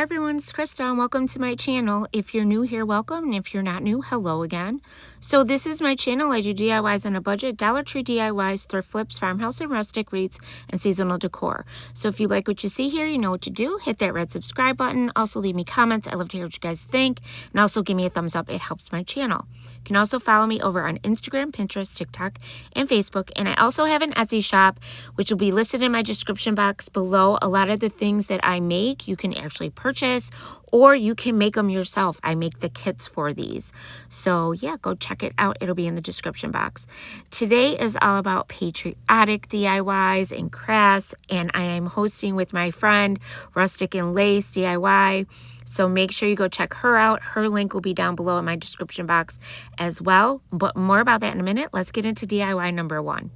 Hi everyone, it's Krista and welcome to my channel. If you're new here, welcome, and if you're not new, hello again. So this is my channel. I do DIYs on a budget, Dollar Tree DIYs, thrift flips, farmhouse and rustic REITs, and seasonal decor. So if you like what you see here, you know what to do. Hit that red subscribe button. Also leave me comments. I love to hear what you guys think. And also give me a thumbs up. It helps my channel. You can also follow me over on Instagram, Pinterest, TikTok, and Facebook. And I also have an Etsy shop, which will be listed in my description box below. A lot of the things that I make, you can actually purchase, or you can make them yourself. I make the kits for these. So yeah, go check it out. It'll be in the description box. Today is all about patriotic DIYs and crafts, and I am hosting with my friend Rustic and Lace DIY. So make sure you go check her out. Her link will be down below in my description box as well. But more about that in a minute. Let's get into DIY number one.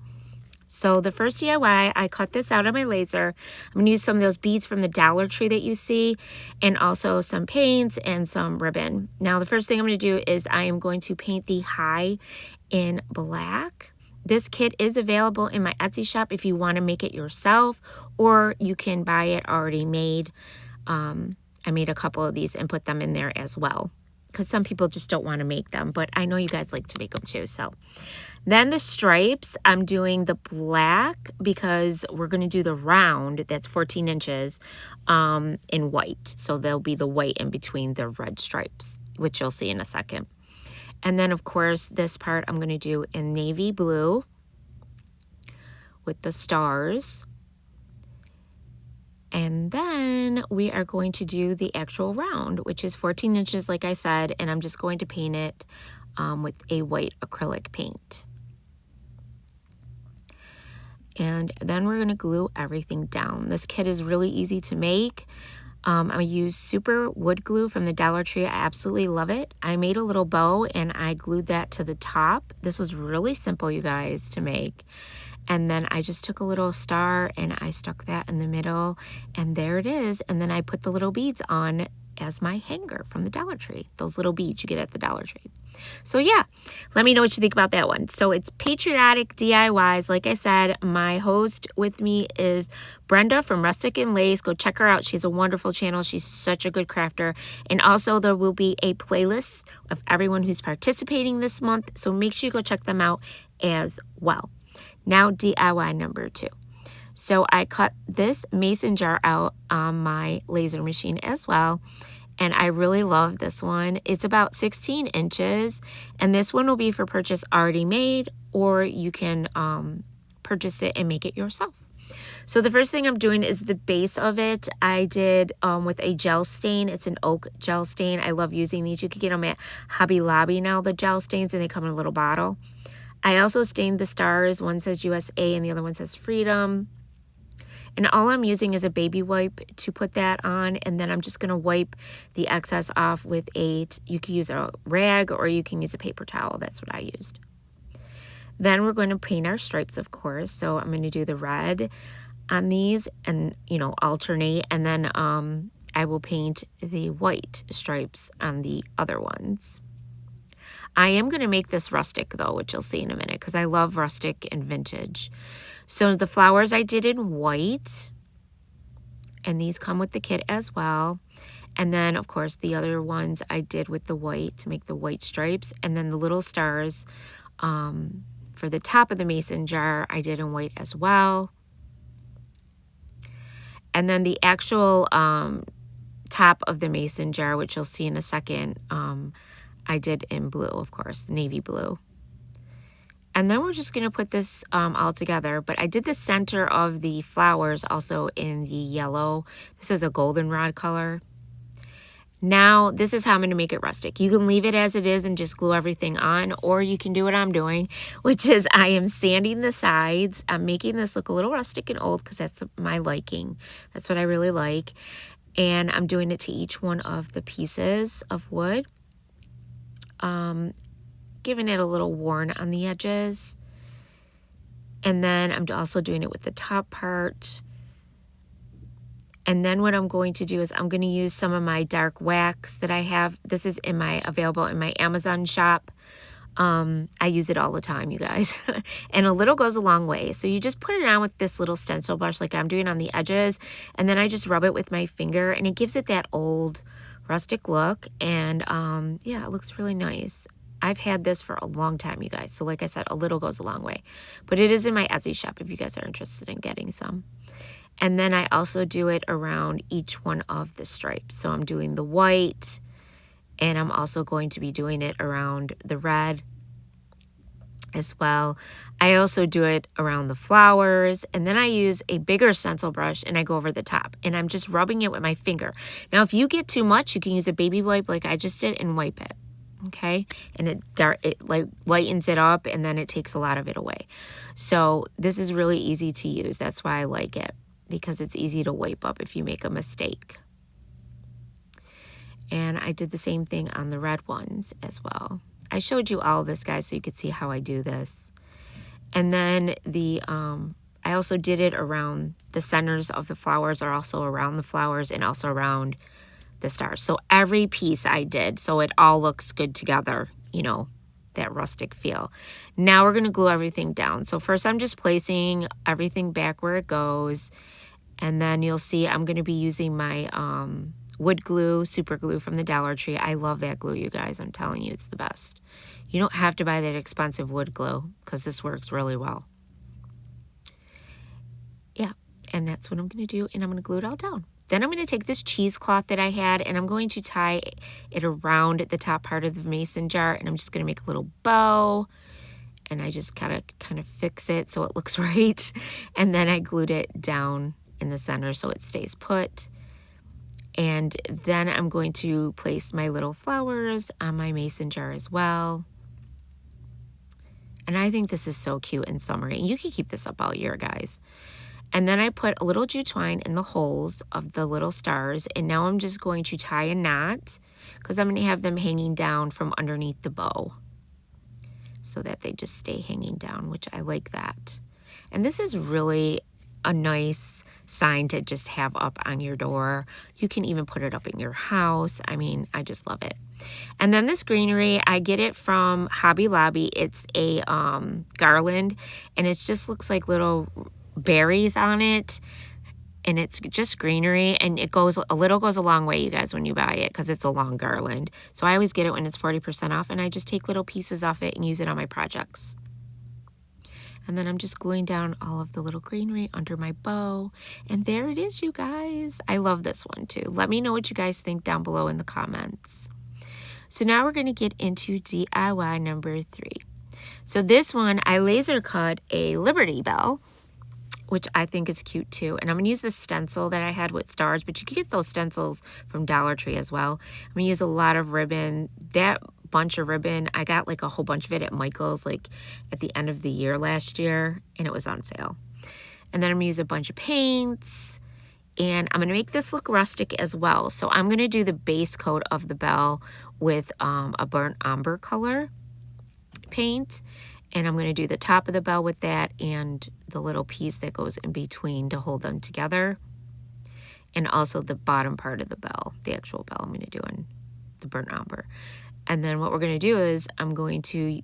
So the first DIY, I cut this out on my laser. I'm going to use some of those beads from the Dollar Tree that you see, and also some paints and some ribbon. Now the first thing I'm going to do is I am going to paint the high in black. This kit is available in my Etsy shop if you want to make it yourself, or you can buy it already made. I made a couple of these and put them in there as well, because some people just don't want to make them, but I know you guys like to make them too. So then the stripes, I'm doing the black because we're going to do the round that's 14 inches in white. So there'll be the white in between the red stripes, which you'll see in a second. And then of course this part I'm going to do in navy blue with the stars. And then we are going to do the actual round, which is 14 inches, like I said, and I'm just going to paint it with a white acrylic paint. And then we're going to glue everything down. This kit is really easy to make. I use super wood glue from the Dollar Tree. I absolutely love it. I made a little bow and I glued that to the top. This was really simple, you guys, to make. And then I just took a little star and I stuck that in the middle, and there it is. And then I put the little beads on as my hanger from the Dollar Tree. Those little beads you get at the Dollar Tree. So yeah, let me know what you think about that one. So it's Patriotic DIYs. Like I said, my host with me is Brenda from Rustic and Lace. Go check her out. She's a wonderful channel. She's such a good crafter. And also there will be a playlist of everyone who's participating this month. So make sure you go check them out as well. Now DIY number two. So I cut this mason jar out on my laser machine as well. And I really love this one. It's about 16 inches. And this one will be for purchase already made, or you can purchase it and make it yourself. So the first thing I'm doing is the base of it. I did with a gel stain. It's an oak gel stain. I love using these. You can get them at Hobby Lobby now, the gel stains, and they come in a little bottle. I also stained the stars. One says USA and the other one says Freedom. And all I'm using is a baby wipe to put that on. And then I'm just going to wipe the excess off with you can use a rag or you can use a paper towel. That's what I used. Then we're going to paint our stripes, of course. So I'm going to do the red on these and, you know, alternate. And then I will paint the white stripes on the other ones. I am going to make this rustic though, which you'll see in a minute, because I love rustic and vintage. So the flowers I did in white, and these come with the kit as well. And then of course the other ones I did with the white to make the white stripes. And then the little stars for the top of the mason jar I did in white as well. And then the actual top of the mason jar, which you'll see in a second, I did in blue, of course, navy blue. And then we're just going to put this all together. But I did the center of the flowers also in the yellow. This is a goldenrod color. Now, this is how I'm going to make it rustic. You can leave it as it is and just glue everything on, or you can do what I'm doing, which is I am sanding the sides. I'm making this look a little rustic and old because that's my liking. That's what I really like. And I'm doing it to each one of the pieces of wood. Giving it a little worn on the edges. And then I'm also doing it with the top part. And then what I'm going to do is I'm going to use some of my dark wax that I have. This is available in my Amazon shop. I use it all the time, you guys. And a little goes a long way. So you just put it on with this little stencil brush like I'm doing on the edges. And then I just rub it with my finger and it gives it that old rustic look. And yeah, it looks really nice. I've had this for a long time, you guys. So like I said, a little goes a long way. But it is in my Etsy shop if you guys are interested in getting some. And then I also do it around each one of the stripes. So I'm doing the white, and I'm also going to be doing it around the red as well. I also do it around the flowers, and then I use a bigger stencil brush and I go over the top, and I'm just rubbing it with my finger. Now, if you get too much, you can use a baby wipe like I just did and wipe it. Okay, and it like lightens it up, and then it takes a lot of it away. So this is really easy to use. That's why I like it, because it's easy to wipe up if you make a mistake. And I did the same thing on the red ones as well. I showed you all of this, guys, so you could see how I do this. And then I also did it around the centers of the flowers, or also around the flowers, and also around the stars. So every piece I did, so it all looks good together, you know, that rustic feel. Now we're going to glue everything down. So first I'm just placing everything back where it goes. And then you'll see I'm going to be using my wood glue, super glue from the Dollar Tree. I love that glue, you guys. I'm telling you, it's the best. You don't have to buy that expensive wood glue because this works really well. Yeah, and that's what I'm going to do, and I'm going to glue it all down. Then I'm going to take this cheesecloth that I had, and I'm going to tie it around the top part of the mason jar, and I'm just going to make a little bow, and I just kind of fix it so it looks right, and then I glued it down in the center so it stays put. And then I'm going to place my little flowers on my mason jar as well. And I think this is so cute and summery. And you can keep this up all year, guys. And then I put a little jute twine in the holes of the little stars. And now I'm just going to tie a knot, because I'm going to have them hanging down from underneath the bow, so that they just stay hanging down, which I like that. And this is really a nice sign to just have up on your door. You can even put it up in your house. I mean, I just love it. And then this greenery, I get it from Hobby Lobby. It's a garland, and it just looks like little berries on it, and it's just greenery, and it goes a long way, you guys, when you buy it, because it's a long garland. So I always get it when it's 40% off, and I just take little pieces off it and use it on my projects. And then I'm just gluing down all of the little greenery under my bow. And there it is, you guys. I love this one too. Let me know what you guys think down below in the comments. So now we're going to get into DIY number 3. So this one, I laser cut a Liberty Bell, which I think is cute too. And I'm going to use the stencil that I had with stars, but you can get those stencils from Dollar Tree as well. I'm going to use a lot of ribbon. That bunch of ribbon, I got like a whole bunch of it at Michael's like at the end of the year last year, and it was on sale. And then I'm gonna use a bunch of paints, and I'm gonna make this look rustic as well. So I'm gonna do the base coat of the bell with a burnt umber color paint, and I'm gonna do the top of the bell with that, and the little piece that goes in between to hold them together, and also the bottom part of the bell, the actual bell, I'm gonna do in the burnt umber. And then what we're going to do is I'm going to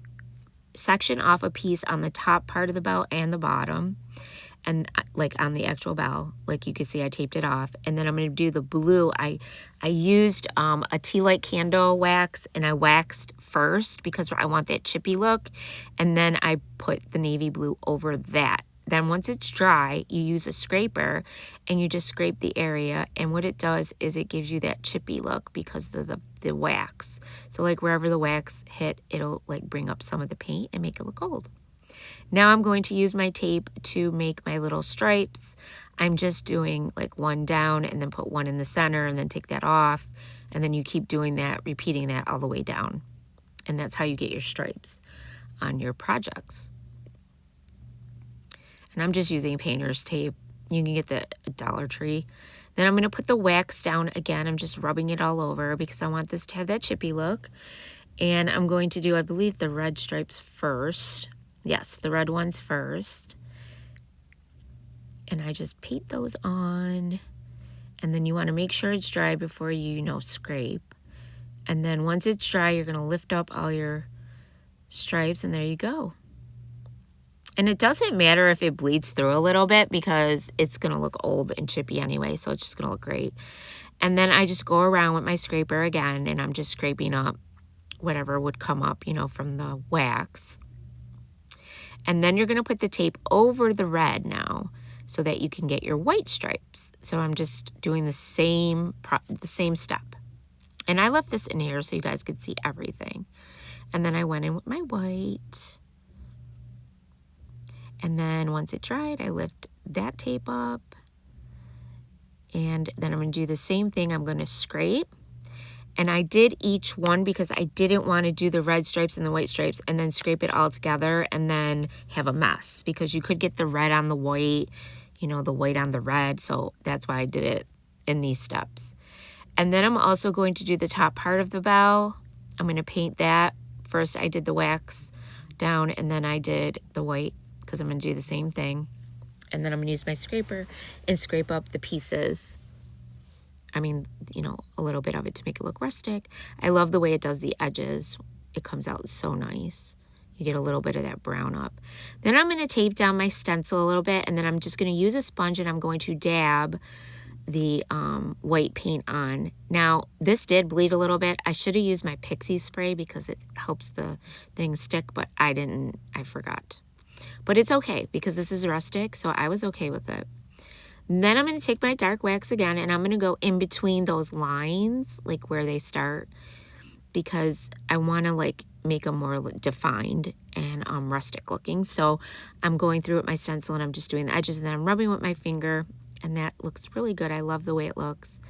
section off a piece on the top part of the bell and the bottom, and like on the actual bell, like you can see I taped it off. And then I'm going to do the blue. I used a tea light candle wax, and I waxed first because I want that chippy look, and then I put the navy blue over that. Then once it's dry, you use a scraper and you just scrape the area, and what it does is it gives you that chippy look because of the wax. So like wherever the wax hit, it'll like bring up some of the paint and make it look gold. Now I'm going to use my tape to make my little stripes. I'm just doing like one down and then put one in the center and then take that off, and then you keep doing that, repeating that all the way down. And that's how you get your stripes on your projects. And I'm just using painter's tape. You can get the Dollar Tree. Then I'm going to put the wax down again. I'm just rubbing it all over because I want this to have that chippy look. And I'm going to do, I believe, the red stripes first. Yes, the red ones first. And I just paint those on. And then you want to make sure it's dry before you, scrape. And then once it's dry, you're going to lift up all your stripes, and there you go. And it doesn't matter if it bleeds through a little bit because it's going to look old and chippy anyway, so it's just going to look great. And then I just go around with my scraper again, and I'm just scraping up whatever would come up, you know, from the wax. And then you're going to put the tape over the red now so that you can get your white stripes. So I'm just doing the same step. And I left this in here so you guys could see everything. And then I went in with my white. And then once it dried, I lift that tape up. And then I'm going to do the same thing. I'm going to scrape. And I did each one because I didn't want to do the red stripes and the white stripes and then scrape it all together and then have a mess. Because you could get the red on the white, you know, the white on the red. So that's why I did it in these steps. And then I'm also going to do the top part of the bell. I'm going to paint that. First I did the wax down and then I did the white because I'm going to do the same thing. And then I'm going to use my scraper and scrape up the pieces. I mean, you know, a little bit of it to make it look rustic. I love the way it does the edges. It comes out so nice. You get a little bit of that brown up. Then I'm going to tape down my stencil a little bit, and then I'm just going to use a sponge and I'm going to dab the white paint on. Now, this did bleed a little bit. I should have used my pixie spray because it helps the thing stick, but I didn't. I forgot. But it's okay because this is rustic, so I was okay with it. Then I'm going to take my dark wax again, and I'm going to go in between those lines, like where they start, because I want to like make them more defined and rustic looking. So I'm going through with my stencil, and I'm just doing the edges, and then I'm rubbing with my finger, and that looks really good. I love the way it looks.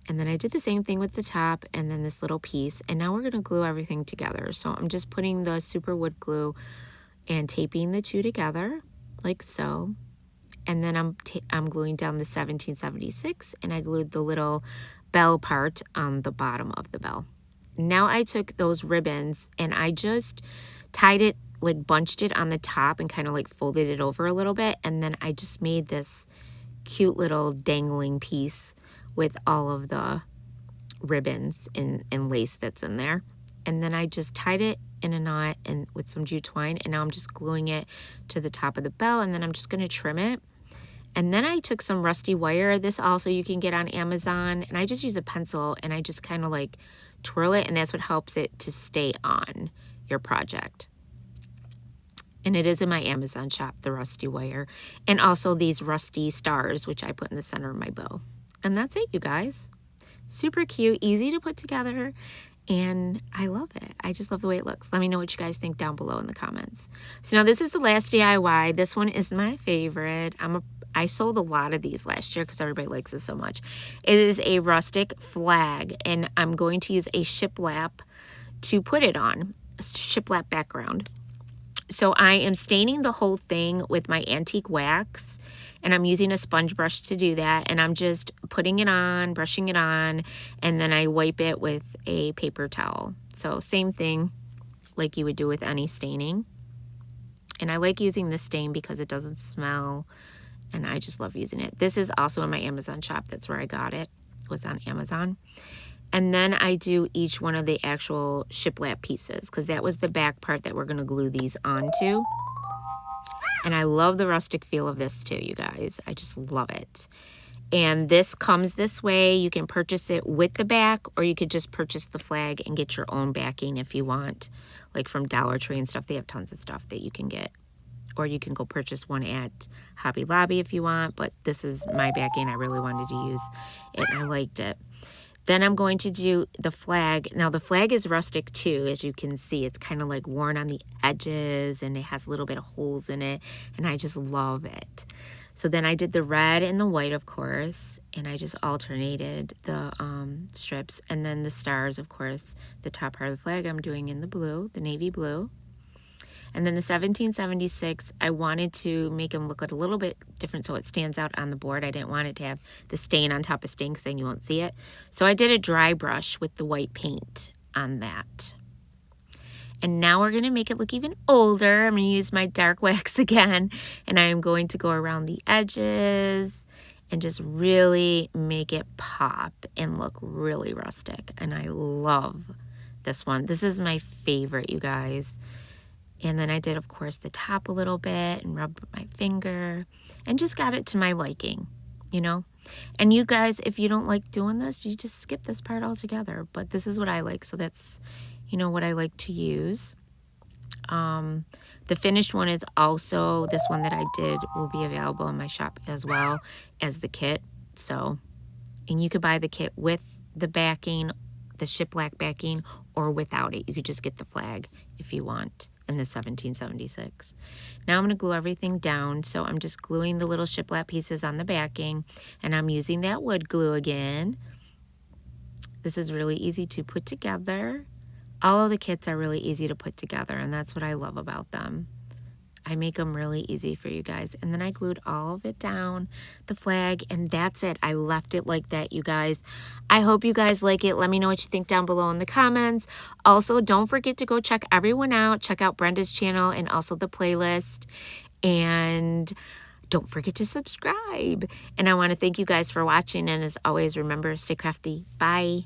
And then I did the same thing with the top and then this little piece, and now we're going to glue everything together. So I'm just putting the super wood glue and taping the two together like so. And then I'm gluing down the 1776, and I glued the little bell part on the bottom of the bell. Now I took those ribbons and I just tied it, like bunched it on the top and kind of like folded it over a little bit. And then I just made this cute little dangling piece with all of the ribbons and lace that's in there. And then I just tied it in a knot and with some jute twine, and now I'm just gluing it to the top of the bell, and then I'm just going to trim it. And then I took some rusty wire. This also you can get on Amazon, and I just use a pencil and I just kind of like twirl it, and that's what helps it to stay on your project. And it is in my Amazon shop, the rusty wire, and also these rusty stars, which I put in the center of my bow. And that's it, you guys. Super cute, easy to put together, and I love it. I just love the way it looks. Let me know what you guys think down below in the comments. So now this is the last DIY. This one is my favorite. I sold a lot of these last year because everybody likes this so much. It is a rustic flag, and I'm going to use a shiplap to put it on, a shiplap background. So I am staining the whole thing with my antique wax, and I'm using a sponge brush to do that, and I'm just putting it on, brushing it on, and then I wipe it with a paper towel. So same thing like you would do with any staining. And I like using this stain because it doesn't smell, and I just love using it. This is also in my Amazon shop. That's where I got it. It was on Amazon. And then I do each one of the actual shiplap pieces because that was the back part that we're going to glue these onto. And I love the rustic feel of this too, you guys. I just love it. And this comes this way. You can purchase it with the back, or you could just purchase the flag and get your own backing if you want. Like from Dollar Tree and stuff, they have tons of stuff that you can get. Or you can go purchase one at Hobby Lobby if you want. But this is my backing. I really wanted to use it, and I liked it. Then I'm going to do the flag. Now the flag is rustic too, as you can see. It's kind of like worn on the edges, and it has a little bit of holes in it, and I just love it. So then I did the red and the white, of course, and I just alternated the strips. And then the stars, of course, the top part of the flag I'm doing in the blue, the navy blue. And then the 1776, I wanted to make them look a little bit different so it stands out on the board. I didn't want it to have the stain on top of stain because then you won't see it. So I did a dry brush with the white paint on that. And now we're going to make it look even older. I'm going to use my dark wax again, and I am going to go around the edges and just really make it pop and look really rustic. And I love this one. This is my favorite, you guys. And then I did, of course, the top a little bit and rubbed my finger and just got it to my liking, you know. And you guys, if you don't like doing this, you just skip this part altogether. But this is what I like, so that's, you know, what I like to use. The finished one is also, this one that I did will be available in my shop as well as the kit. So, and you could buy the kit with the backing, the shiplap backing, or without it. You could just get the flag if you want in the 1776. Now I'm going to glue everything down. So I'm just gluing the little shiplap pieces on the backing, and I'm using that wood glue again. This is really easy to put together. All of the kits are really easy to put together, and that's what I love about them. I make them really easy for you guys. And then I glued all of it down, the flag, and that's it. I left it like that, you guys. I hope you guys like it. Let me know what you think down below in the comments. Also, don't forget to go check everyone out. Check out Brenda's channel and also the playlist. And don't forget to subscribe. And I want to thank you guys for watching. And as always, remember, stay crafty. Bye.